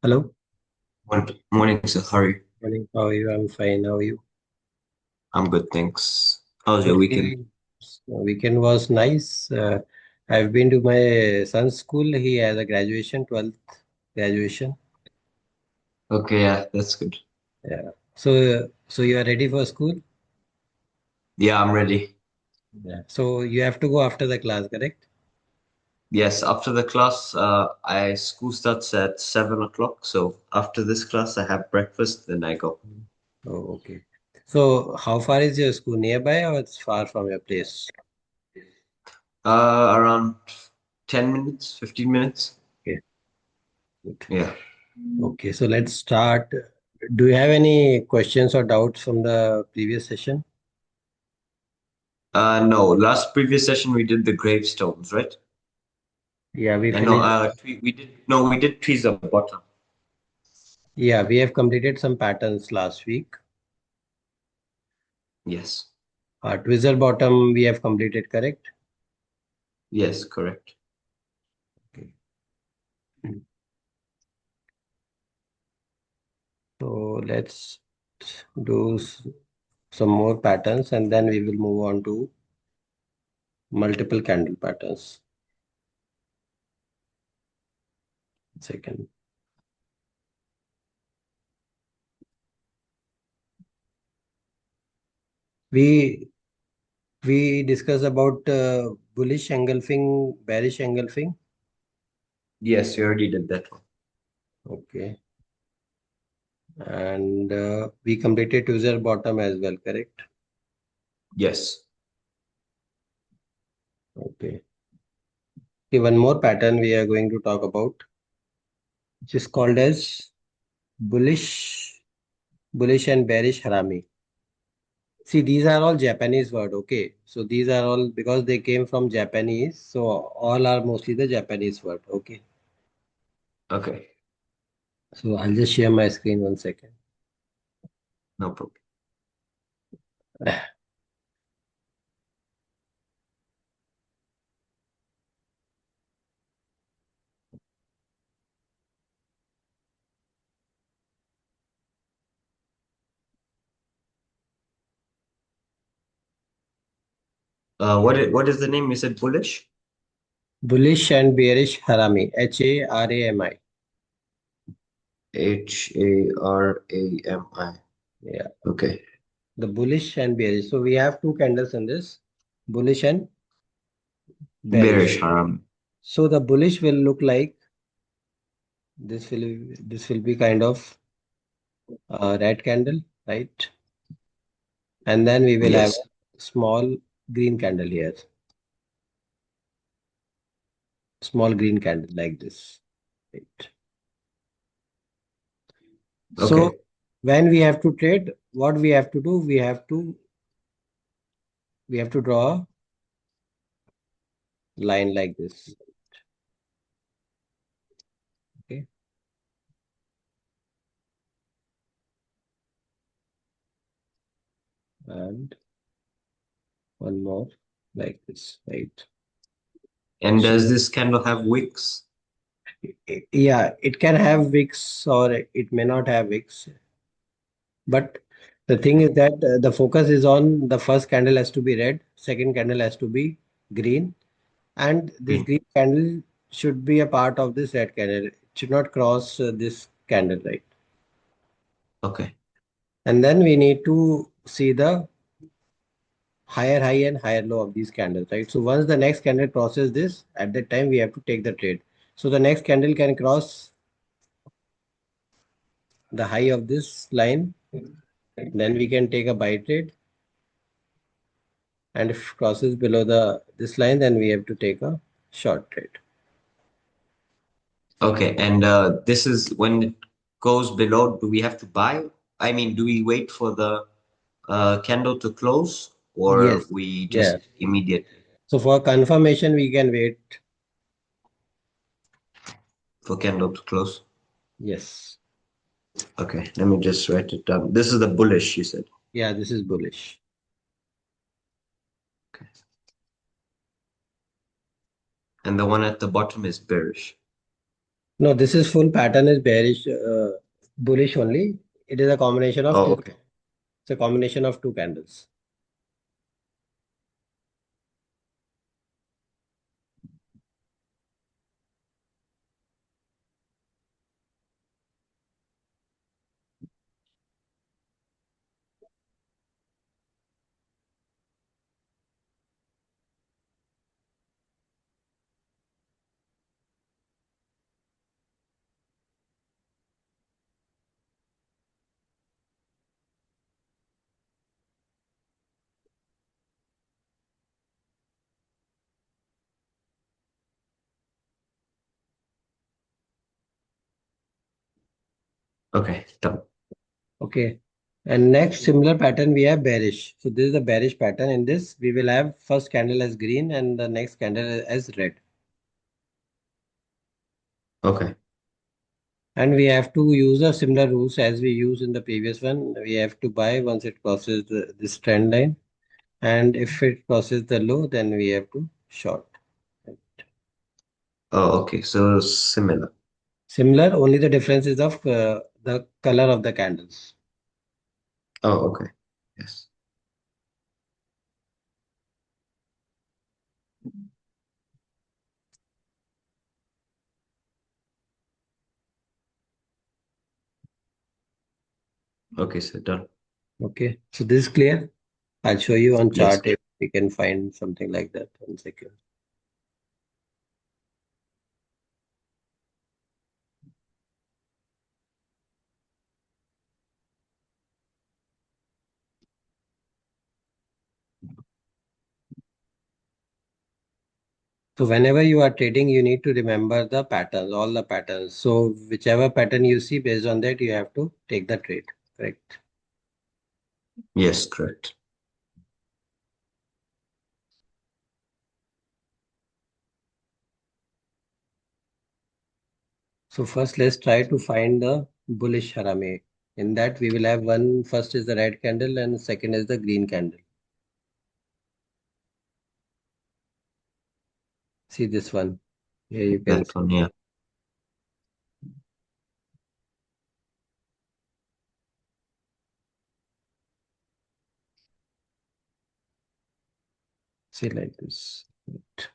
Hello. Morning, sir. How are you? Morning. How are you? I'm fine. How are you? I'm good, thanks. How's your weekend? Okay. Weekend was nice. I've been to my son's school. He has a graduation, 12th graduation. Okay, yeah, that's good. Yeah. So you are ready for school? Yeah, I'm ready. Yeah. So you have to go after the class, correct? Yes, after the class, I school starts at 7 o'clock. So after this class, I have breakfast, then I go. Mm. Oh, okay. So how far is your school? Nearby or it's far from your place? Around 10 minutes, 15 minutes. Okay. Good. Yeah. Okay. So let's start. Do you have any questions or doubts from the previous session? No, last previous session we did the gravestones, right? Yeah, we And no, finished. we did trees of bottom. Yeah, we have completed some patterns last week. Yes. Twizzle bottom we have completed, correct? Yes, correct. Okay. So let's do some more patterns and then we will move on to multiple candle patterns. Second. We we discussed about bullish engulfing, bearish engulfing. Yes, we already did that one. Okay. And we completed Twizzle bottom as well, correct? Yes. Okay. Okay, one more pattern we are going to talk about, which is called as bullish and bearish harami. See, these are all Japanese word. Okay, so these are all because they came from Japanese, so all are mostly the Japanese word. Okay, Okay. so I'll just share my screen 1 second. No problem. What is the name? You said bullish? Bullish and bearish harami. Harami. Harami. Yeah, Okay. the bullish and bearish. So we have two candles in this, bullish and bearish. Bearish haram. So the bullish will look like this will be kind of red candle, right? And then we will have Yes. a small green candle here, small green candle like this. Right. So Okay. when we have to trade, what we have to do, we have to draw a line like this. Okay, and one more like this, right? And So does this candle have wicks? yeah, it can have wicks or it may not have wicks, but the thing is that the focus is on the first candle has to be red, second candle has to be green, and this Green. green candle should be a part of this red candle. It should not cross this candle, right? Okay. And then we need to see the higher high and higher low of these candles, right? So once the next candle crosses this, at that time we have to take the trade. So the next candle can cross the high of this line, then we can take a buy trade, and if it crosses below the this line, then we have to take a short trade. Okay. And this is when it goes below, do we have to buy? I mean, do we wait for the candle to close or Yes, we yeah. just immediately So for confirmation, we can wait. for candle to close? Yes. Okay. Let me just write it down. This is the bullish, you said. Yeah, this is bullish. Okay. And the one at the bottom is bearish. No, this is full pattern is bearish, bullish only. It is a combination of Oh, two. okay. It's a combination of two candles. Okay, done. Okay. And next similar pattern we have bearish. So this is the bearish pattern. In this we will have first candle as green and the next candle as red. Okay. And we have to use the similar rules as we used in the previous one. We have to buy once it crosses this trend line. And if it crosses the low, then we have to short. Oh, okay. So similar. Similar, only the difference is of the color of the candles. Oh, okay. Yes. Okay, so done. Okay, so this is clear. I'll show you on Yes. chart if we can find something like that. 1 second. So whenever you are trading, you need to remember the patterns, all the patterns. So whichever pattern you see, based on that, you have to take the trade. Correct. Yes, correct. So first, let's try to find the bullish harami. In that, we will have one. First is the red candle, and second is the green candle. See this one. Here you can That one, yeah. see like this. Right.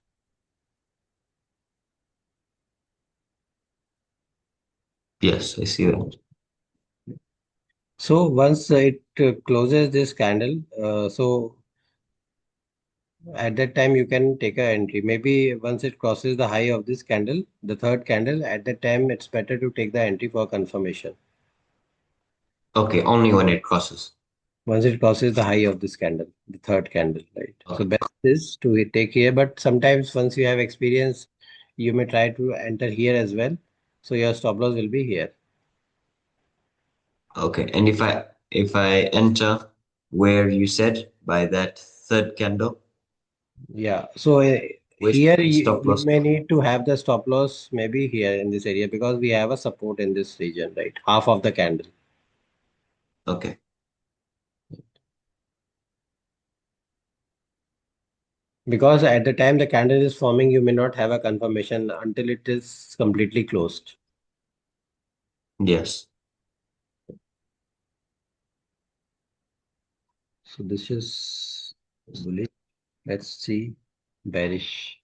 Yes, I see that. So once it closes this candle, so at that time you can take a entry. Maybe once it crosses the high of this candle, the third candle, at that time it's better to take the entry for confirmation. Okay, only when it crosses. Once it crosses the high of this candle, the third candle, right? So Okay. best is to take here, but sometimes once you have experience, you may try to enter here as well. So your stop loss will be here. Okay. And if I enter where you said by that third candle, Yeah. So where should here my stop you loss may be? need to have the stop loss maybe here in this area because we have a support in this region, right? Half of the candle. Okay. Because at the time the candle is forming, you may not have a confirmation until it is completely closed. Yes. So this is bullish. Let's see bearish.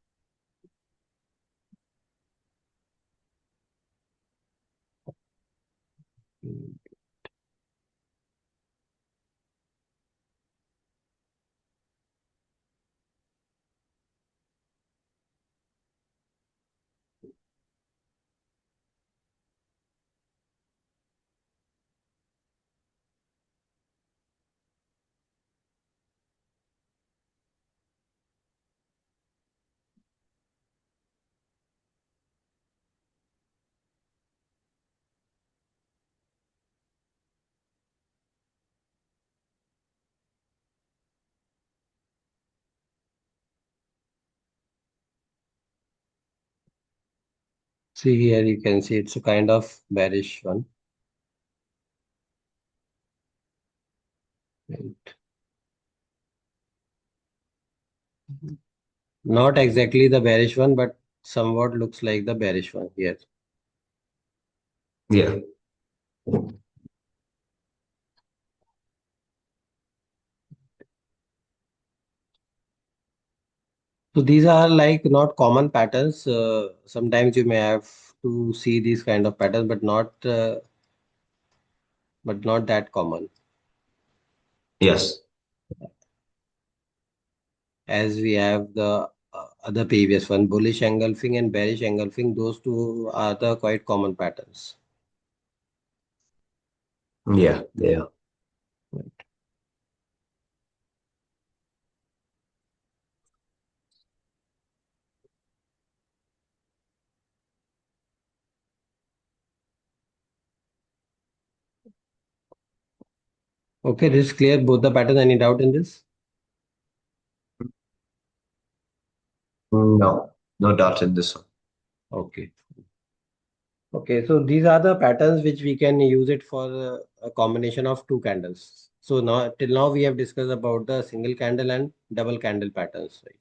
See here, you can see it's a kind of bearish one. Right. Not exactly the bearish one, but somewhat looks like the bearish one here. Yeah. So these are like not common patterns. Sometimes you may have to see these kind of patterns, but not that common. Yes. As we have the other previous one, bullish engulfing and bearish engulfing. Those two are the quite common patterns. Yeah. Yeah. Okay, this is clear. Both the patterns. Any doubt in this? No. No doubt in this one. Okay. Okay, so these are the patterns which we can use it for a combination of two candles. So now till now we have discussed about the single candle and double candle patterns, right?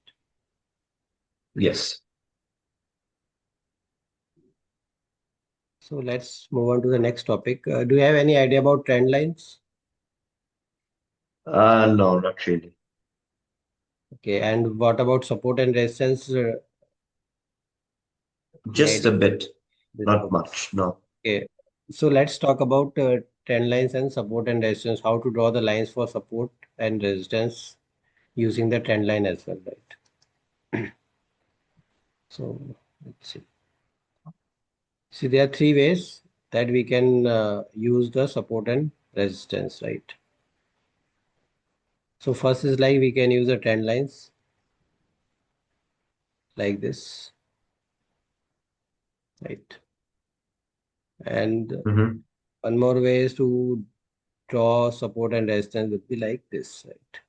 Yes. So let's move on to the next topic. Do you have any idea about trend lines? No, not really. Okay, and what about support and resistance? Any Just idea? a bit. Bit Not of- much. No. Okay, so let's talk about trend lines and support and resistance. How to draw the lines for support and resistance using the trend line as well, right? So let's see. See, there are three ways that we can use the support and resistance, right? So first is like we can use the trend lines like this, right? And Mm-hmm. one more way is to draw support and resistance would be like this, right?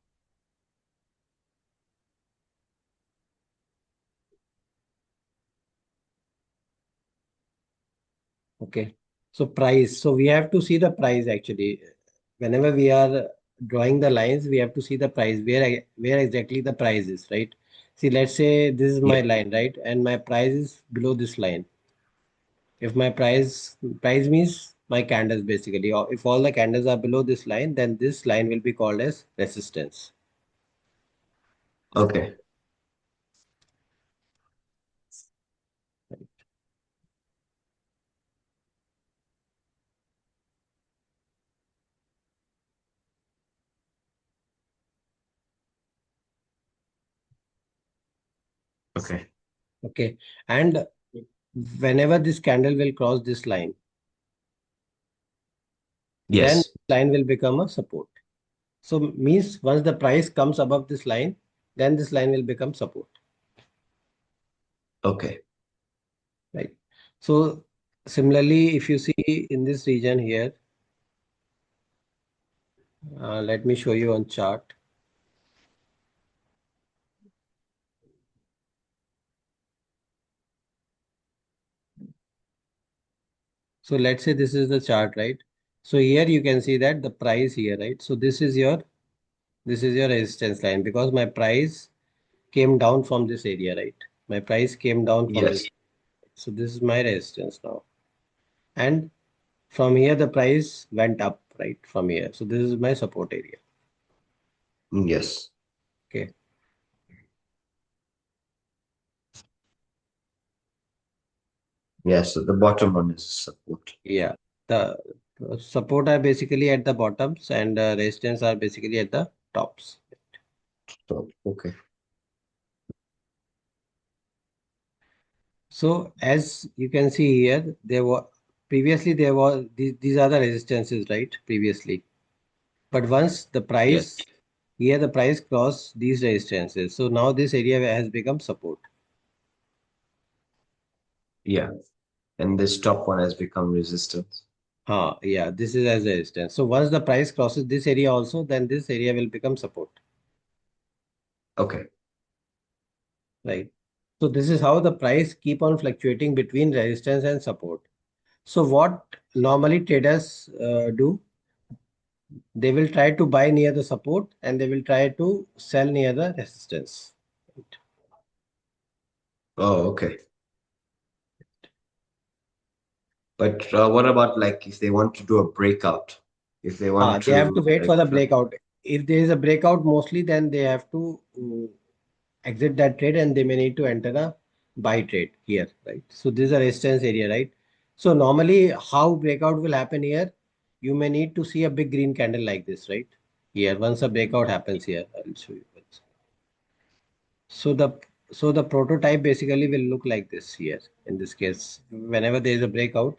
Okay. So price. So we have to see the price actually. Whenever we are drawing the lines, we have to see the price, where exactly the price is, right? See, let's say this is Yeah. my line, right? And my price is below this line. If my price means my candles basically, or if all the candles are below this line, then this line will be called as resistance. Okay. Okay. Okay. And whenever this candle will cross this line, then Yes. line will become a support. So means once the price comes above this line, then this line will become support, Okay. right? So similarly, if you see in this region here, let me show you on chart. So let's say this is the chart, right? So here you can see that the price here, right? So this is your resistance line because my price came down from this area, right? My price came down from this. Yes. So this is my resistance now. And from here the price went up, right? From here. So this is my support area. Yes. Okay. Yes. So the bottom one is support. Yeah. The support are basically at the bottoms and resistance are basically at the tops. So, okay. So as you can see here, these are the resistances, right? Previously. But once the Yes. price, here the price crossed these resistances. So now this area has become support. Yeah. And this top one has become resistance. Yeah, this is as resistance. So once the price crosses this area also, then this area will become support, Okay. right? So this is how the price keep on fluctuating between resistance and support. So what normally traders do, they will try to buy near the support and they will try to sell near the resistance. Oh, okay. But what about like if they want to do a breakout? If they want They have to to wait like for the breakout. If there is a breakout, mostly then they have to exit that trade and they may need to enter a buy trade here, right? So this is a resistance area, right? So normally how breakout will happen here, you may need to see a big green candle like this, right? Here, once a breakout happens here, I'll show you. So the prototype basically will look like this here. In this case, whenever there is a breakout,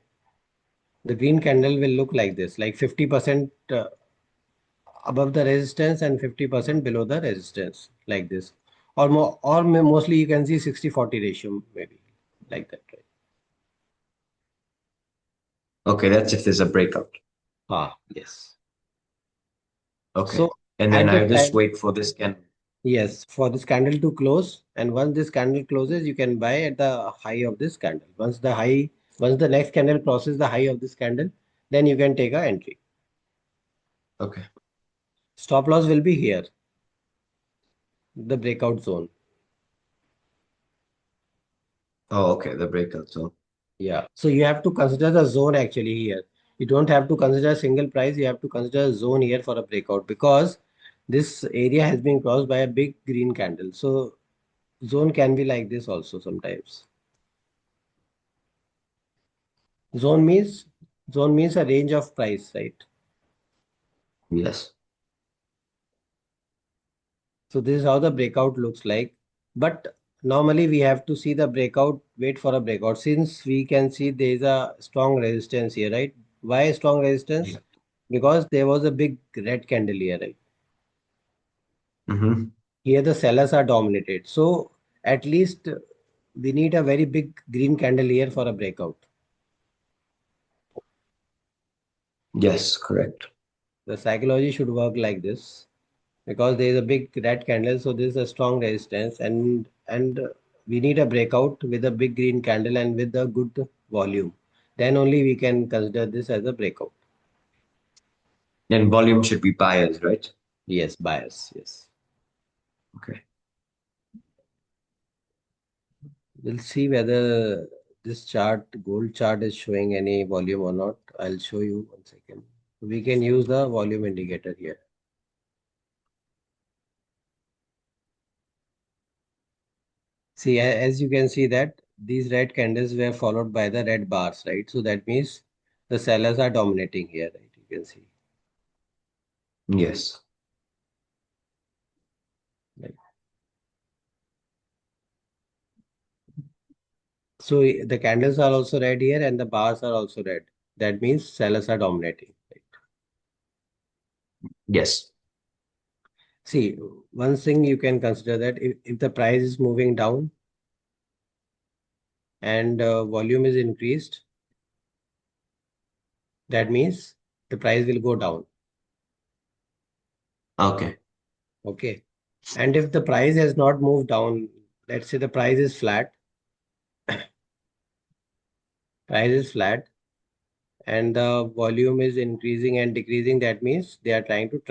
the green candle will look like this, like 50% above the resistance and 50% below the resistance, like this. Or more, or mostly you can see 60-40 ratio, maybe like that, right? okay, that's if there's a breakout. Yes. Okay. So And then at the I just time, wait for this candle. yes, for this candle to close, and once this candle closes, you can buy at the high of this candle. Once the next candle crosses the high of this candle, then you can take a entry. Okay. Stop loss will be here, the breakout zone. Oh, okay, the breakout zone. Yeah. So you have to consider the zone actually here. You don't have to consider single price. You have to consider zone here for a breakout because this area has been crossed by a big green candle. So zone can be like this also sometimes. Zone means zone means a range of price, right? Yes. So this is how the breakout looks like. But normally we have to see the breakout, wait for a breakout. Since we can see there is a strong resistance here, right? Why strong resistance? Yeah. Because there was a big red candle here, right? Mm-hmm. Here the sellers are dominated. So at least we need a very big green candle here for a breakout. Yes, correct. The psychology should work like this because there is a big red candle, so there is a strong resistance, and we need a breakout with a big green candle and with a good volume. Then only we can consider this as a breakout. And volume should be buyers, right? Yes, bias. Yes. Okay. We'll see whether this chart, gold chart, is showing any volume or not. I'll show you 1 second. We can use the volume indicator here. See, as you can see that these red candles were followed by the red bars, right? So that means the sellers are dominating here, right? You can see. Yes. Right? So the candles are also red here and the bars are also red. That means sellers are dominating. Right? Yes. See, one thing you can consider that if the price is moving down and volume is increased, that means the price will go down. Okay. Okay. And if the price has not moved down, let's say the price is flat, and the volume is increasing and decreasing, that means they are trying to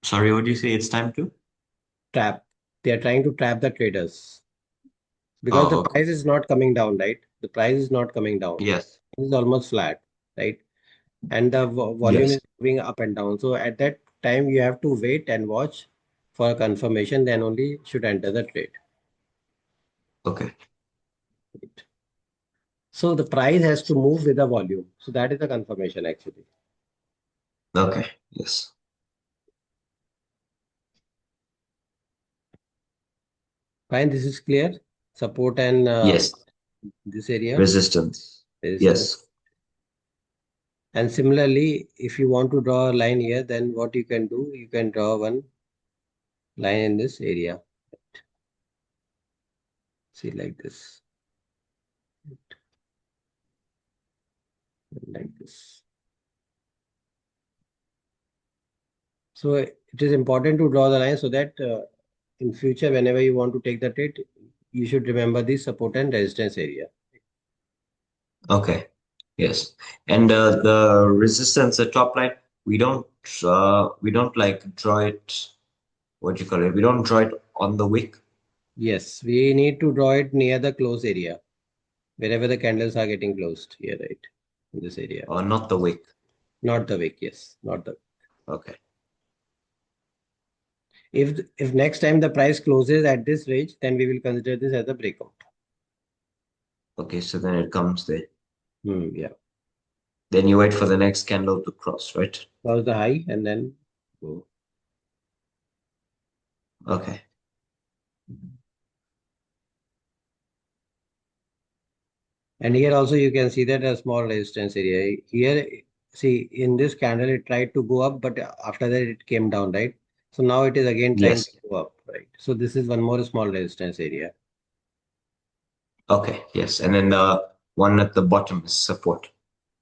Sorry, what do you say? It's time to? trap. They are trying to trap the traders because the Oh, okay. price is not coming down, right? The price is not coming down. Yes. It is almost flat, right? And the volume is Yes. moving up and down. So at that time, you have to wait and watch for a confirmation. Then only should enter the trade. Okay. Right? So the price has to move with the volume. So that is the confirmation actually. Okay. Yes. Fine, this is clear. Support and Yes. this area Resistance. resistance. Yes. And similarly, if you want to draw a line here, then what you can do, you can draw one line in this area. See, like this, like this. So it is important to draw the line so that in future, whenever you want to take the trade, you should remember the support and resistance area. Okay. Yes. And the resistance, the top line, we don't like draw it, what do you call it? We don't draw it on the wick. Yes, we need to draw it near the close area. wherever the candles are getting closed here, right? In this area. or not the wick. Not the wick, yes, not the. Okay. If next time the price closes at this range, then we will consider this as a breakout. Okay, so then it comes there. Yeah. Then you wait for the next candle to cross, right? Close the high and then go. Okay. And here also you can see that a small resistance area. Here, see in this candle it tried to go up, but after that it came down, right? So now it is again trying to Yes. go up, right? So this is one more small resistance area. Okay, yes. And then the one at the bottom is support.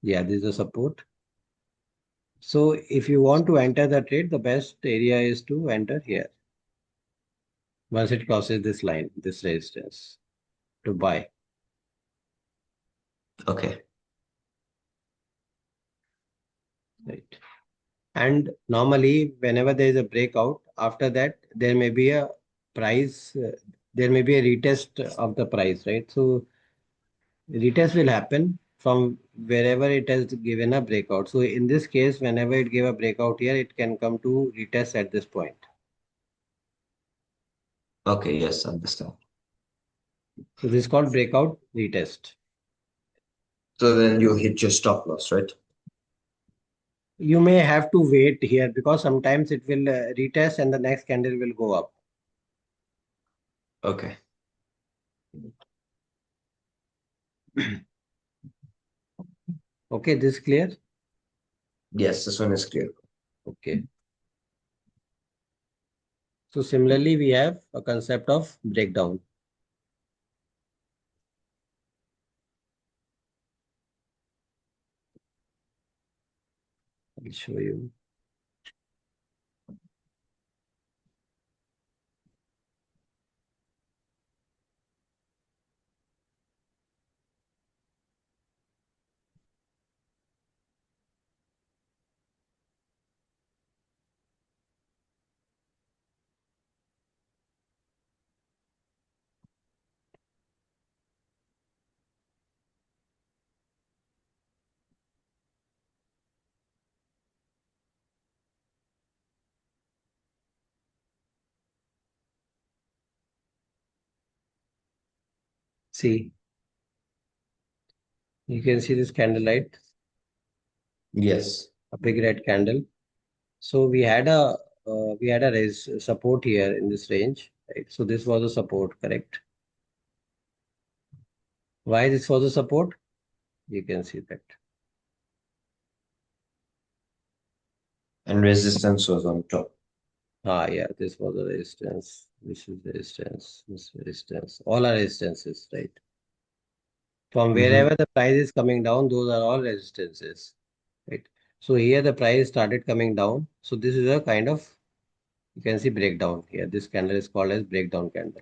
Yeah, this is a support. So if you want to enter the trade, the best area is to enter here. Once it crosses this line, this resistance, to buy. Okay. Right. And normally, whenever there is a breakout, after that, there may be a price, there may be a retest of the price, right? So, retest will happen from wherever it has given a breakout. So, in this case, whenever it gave a breakout here, it can come to retest at this point. Okay, yes, understand. So, this is called breakout retest. So then you hit your stop loss, right? You may have to wait here because sometimes it will retest and the next candle will go up. Okay. Okay, this is clear? Yes, this one is clear. Okay. So similarly, we have a concept of breakdown. I'll show you. See, you can see this candlelight, Yes. a big red candle. So we had a support here in this range, right? So this was a support, correct? Why this was a support? You can see that. And resistance was on top. Yeah, this was a resistance. This is resistance. This resistance. All are resistances, right? From Mm-hmm. wherever the price is coming down, those are all resistances, right? So here the price started coming down. So this is a kind of, you can see breakdown here. This candle is called as breakdown candle.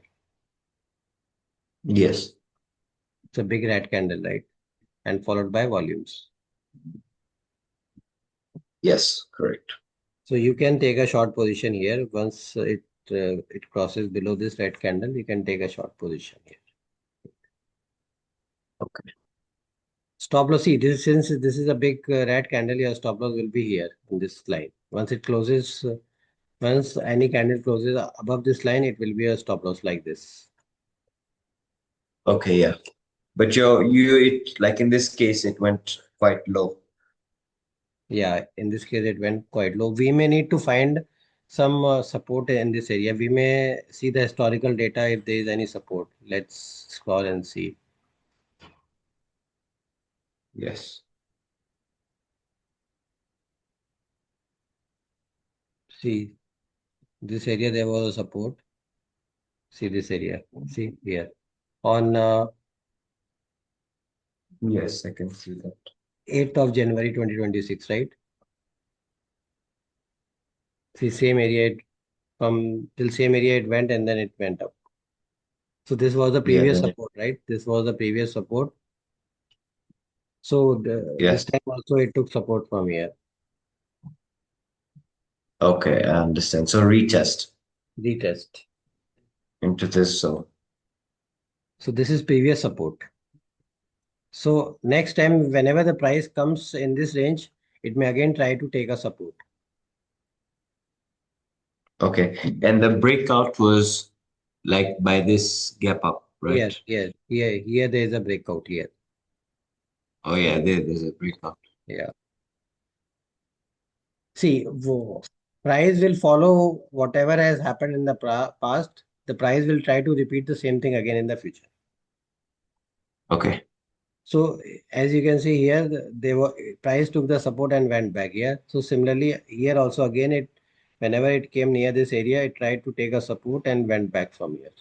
Yes. It's a big red candle, right? And followed by volumes. Yes, correct. So you can take a short position here. Once it crosses below this red candle, you can take a short position here. Okay. Stop loss. See, this since this is a big red candle, your stop loss will be here in this line. Once it closes, once any candle closes above this line, it will be a stop loss like this. Okay, yeah. But you it like in this case it went quite low. Yeah, in this case, it went quite low. We may need to find some support in this area. We may see the historical data if there is any support. Let's scroll and see. Yes. See, this area there was a support. See this area. See here. On Yes, I can see that. 8th of January 2026, right? See, same area, from till same area it went and then it went up. So this was the Yeah, previous then support, right? This was the previous support. So this yes. time also it took support from here. Okay, I understand. So retest Retest. into this zone. So this is previous support. So next time, whenever the price comes in this range, it may again try to take a support. Okay. And the breakout was like by this gap up, Here, right? here, here, here there is a breakout here. Oh yeah, there's a breakout. Yeah. See, price will follow whatever has happened in the past. The price will try to repeat the same thing again in the future. Okay. So as you can see here, they were price took the support and went back here. So similarly here also again it whenever it came near this area, it tried to take a support and went back from here.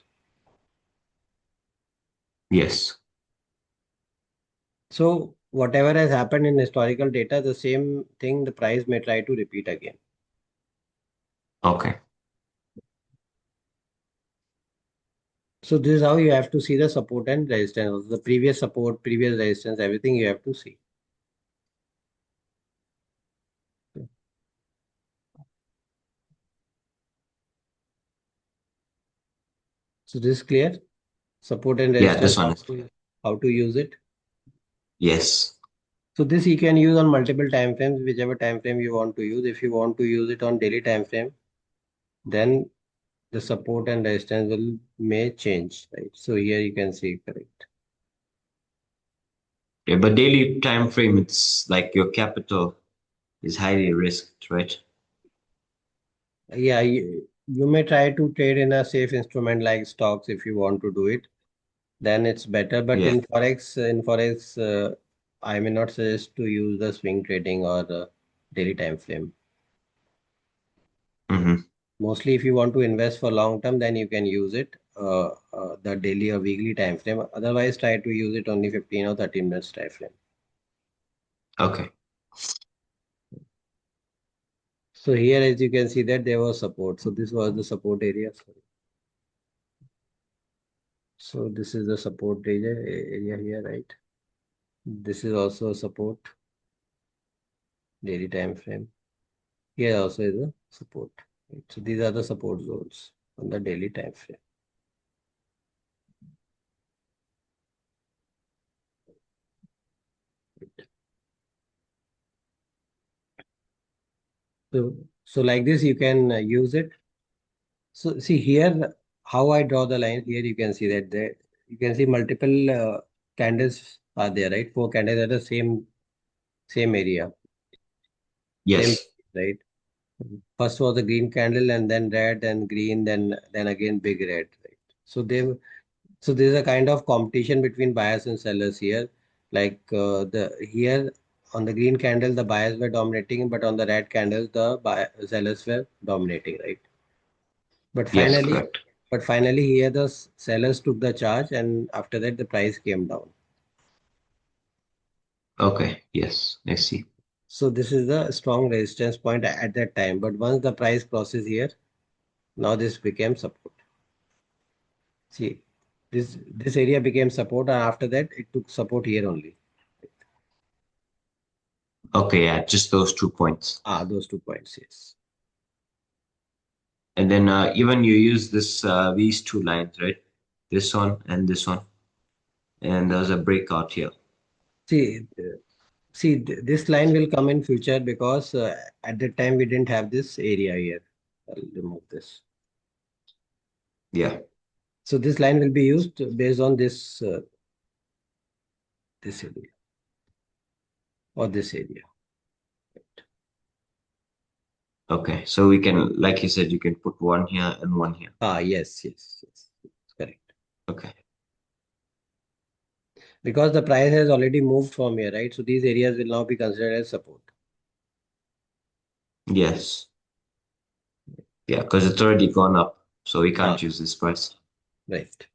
Yes. So whatever has happened in historical data, the same thing the price may try to repeat again. Okay. So this is how you have to see the support and resistance. The previous support, previous resistance, everything you have to see. So this is clear. Support and Yeah, resistance, this one is clear. how to use it. Yes. So this you can use on multiple time frames, whichever time frame you want to use. If you want to use it on daily time frame, then the support and resistance will may change, right? So here you can see correct. Yeah, but daily time frame, it's like your capital is highly risked, right? Yeah, you may try to trade in a safe instrument like stocks if you want to do it. Then it's better. But Yeah. in forex, I may not suggest to use the swing trading or the daily time frame. Mm-hmm. Mostly, if you want to invest for long term, then you can use it the daily or weekly time frame. Otherwise, try to use it only 15 or 30 minutes time frame. Okay. So here, as you can see, that there was support. So this was the support area. So this is the support area here, right? This is also a support daily time frame. Here also is a support. Right? So these are the support zones on the daily time frame. So like this, you can use it. So see here how I draw the line. Here you can see that there you can see multiple candles are there, right? Four candles at the same area, same Yes. right. First was the green candle, and then red, and green, then again big red, right? So there's a kind of competition between buyers and sellers here. Like the here on the green candle, the buyers were dominating, but on the red candles, the sellers were dominating, right? But Yes, finally, correct. but finally here the sellers took the charge, and after that the price came down. Okay. Yes, I see. So this is the strong resistance point at that time. But once the price crosses here, now this became support. See, this area became support, and after that it took support here only. Okay, yeah, just those 2 points. Those 2 points, yes. And then even you use this these two lines, right? This one and this one. And there's a breakout here. See, this line will come in future because at that time we didn't have this area here. I'll remove this. Yeah. So this line will be used based on this area or this area. Okay. So we can, like you said, you can put one here and one here. Yes, yes, yes, correct. Okay. Because the price has already moved from here, right? So these areas will now be considered as support. Yes. Yeah, because it's already gone up. So we Ah, can't use this price. right.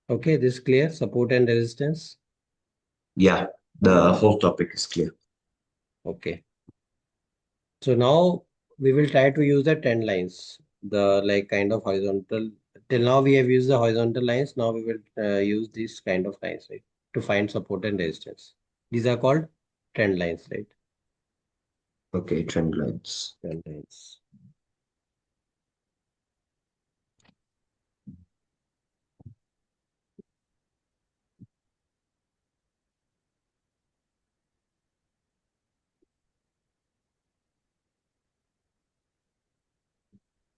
Okay, this clear. Support and resistance. Yeah, the whole topic is clear. Okay. So now we will try to use the trend lines, the like kind of horizontal. Till now we have used the horizontal lines. Now we will use these kind of lines, right, to find support and resistance. These are called trend lines, right? Okay, trend lines. Trend lines.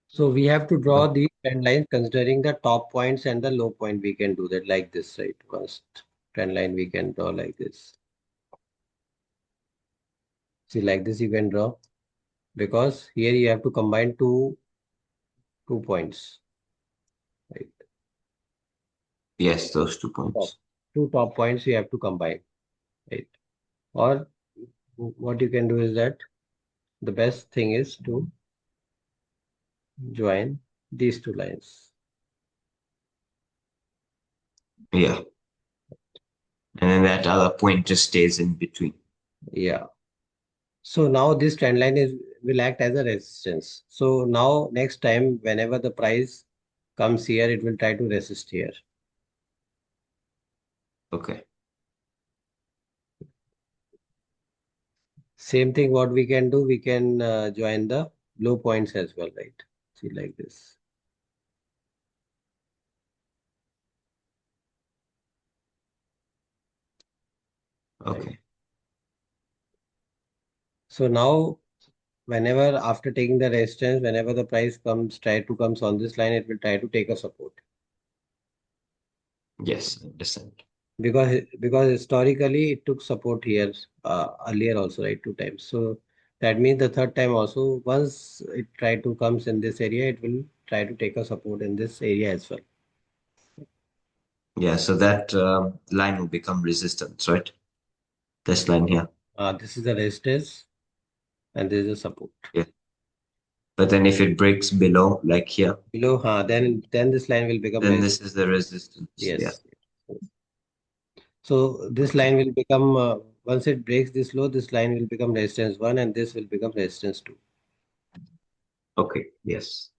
So we have to draw Okay. these trend lines considering the top points and the low point. We can do that like this, right? First trend line we can draw like this. See, like this you can draw because here you have to combine two points, right? Yes, those two Top. points. Two top points you have to combine, right? Or what you can do is that the best thing is to join these two lines. Yeah. And then that other point just stays in between. Yeah. So now this trend line is will act as a resistance. So now next time whenever the price comes here, it will try to resist here. Okay. Same thing what we can do, we can join the low points as well, right? See like this. Right. Okay. So now whenever after taking the resistance, whenever the price comes on this line, it will try to take a support. Yes, I understand. Because historically it took support here earlier also, right, two times. So that means the third time also, once it try to comes in this area, it will try to take a support in this area as well. Yeah, so that line will become resistance, right? This line here. This is the resistance and this is a support. Yeah. But then if it breaks below, like here, Below, then this line will become then resistance. this is the resistance. Yeah. Yes. So this Okay. line will become once it breaks this low, this line will become resistance one, and this will become resistance two. Okay. Yes.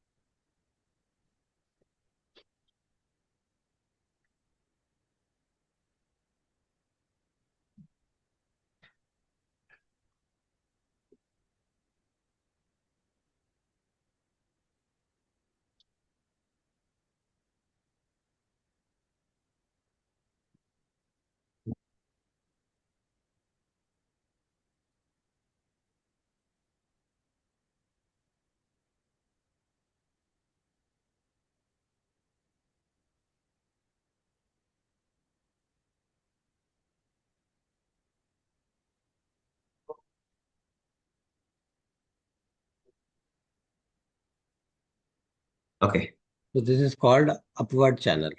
Okay. So this is called upward channel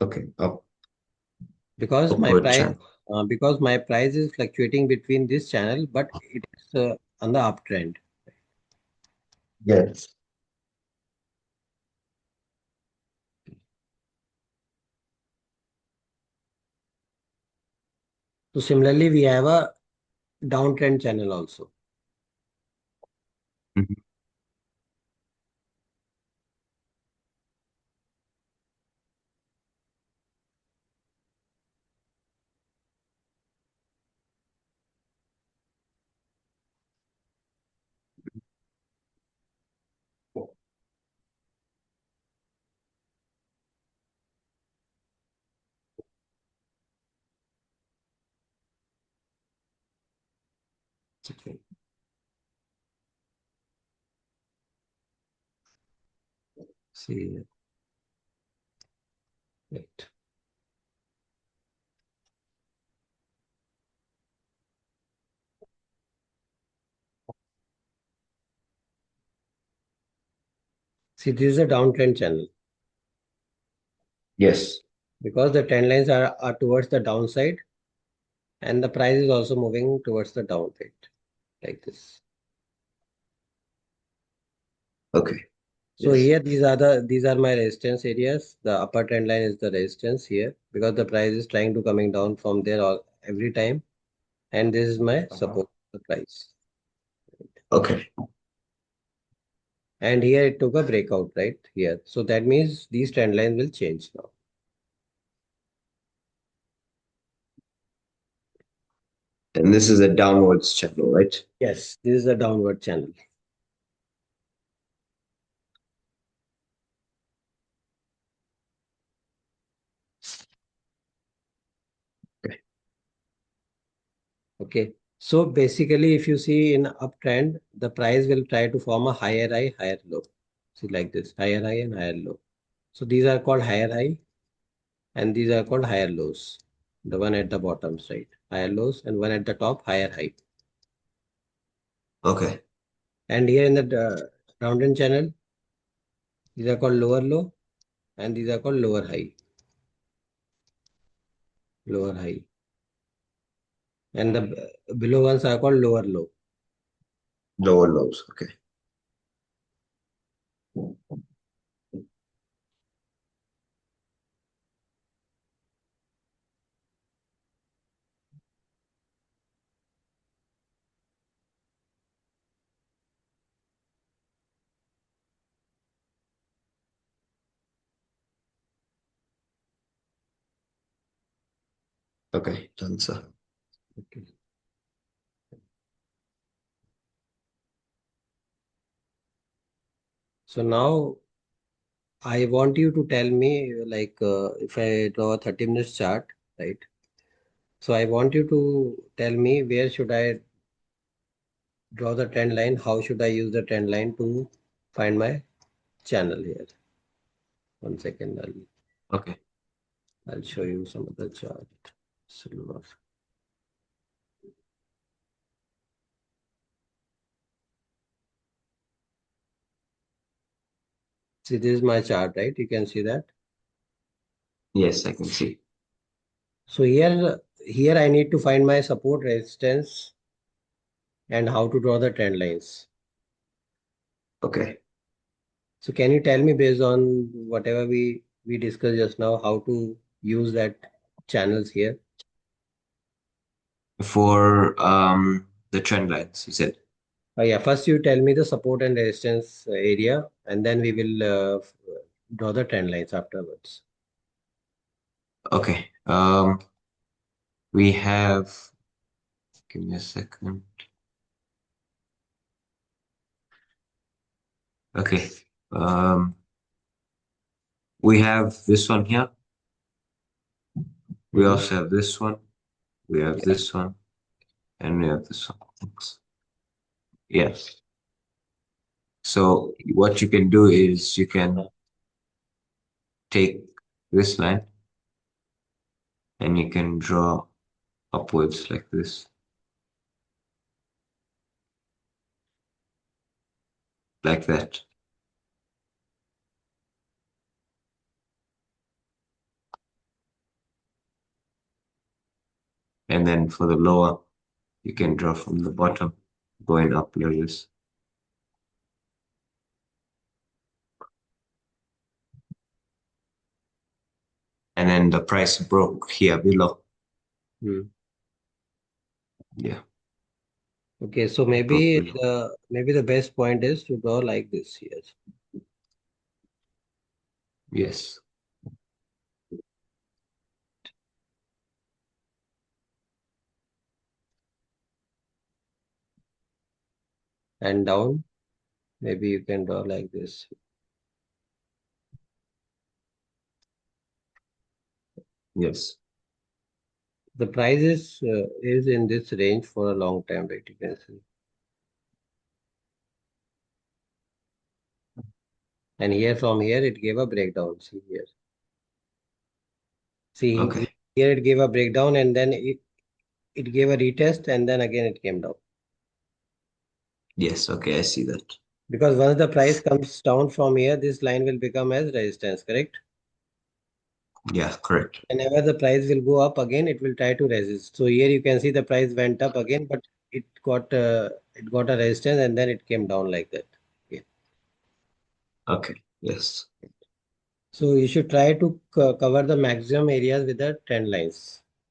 Okay. Up, because my upward price channel. is fluctuating between this channel, but it is on the uptrend. Yes. So similarly, we have a downtrend channel also. Mhm. Okay. See, right. See, this is a downtrend channel Yes. because the trend lines are towards the downside and the price is also moving towards the downside like this. Okay. So Yes. here these are my resistance areas. The upper trend line is the resistance here because the price is trying to coming down from there every time, and this is my Uh-huh. support the price. Okay. And here it took a breakout right here. So that means these trend lines will change now. And this is a downwards channel, right? Yes, this is a downward channel. Okay. Okay. So basically, if you see in uptrend, the price will try to form a higher high, higher low. See like this, higher high and higher low. So these are called higher high and these are called higher lows. The one at the bottom side, higher lows, and one at the top, higher high. Okay. And here in the downtrend channel, these are called lower low and these are called lower high, lower high. And the below ones are called lower low. Lower lows. Okay. Okay. Done, sir. Okay. So now I want you to tell me, like, if I draw a 30 minutes chart, right? So I want you to tell me where should I draw the trend line? How should I use the trend line to find my channel here? 1 second, Okay. I'll show you some of the chart. Silver. See, this is my chart, right? You can see that. Yes, I can see. So here I need to find my support resistance and how to draw the trend lines. Okay. So can you tell me based on whatever we discussed just now, how to use that channels here? For the trend lines, you said. Yeah, first you tell me the support and resistance area, and then we will draw the trend lines afterwards. Okay. We have. Give me a second. Okay. Um, we have this one here. We Hmm. also have this one. We have Yeah. this one, and we have this one. Yes. So what you can do is you can take this line and you can draw upwards like this, like that. And then for the lower, you can draw from the bottom, going up like this. And then the price broke here below. Hmm. Yeah, Okay, so it broke maybe below. the best point is to draw like this here Yes. and down. Maybe you can draw like this. Yes. The price is in this range for a long time, right? You can see. And here from here it gave a breakdown. See here. See Okay. here it gave a breakdown and then it gave a retest and then again it came down. Yes. Okay. I see that. Because once the price comes down from here, this line will become as resistance, correct? Yeah. Correct. Whenever the price will go up again, it will try to resist. So here you can see the price went up again, but it got a resistance and then it came down like that. Okay. Okay. Yes. So you should try to cover the maximum areas with the trend lines.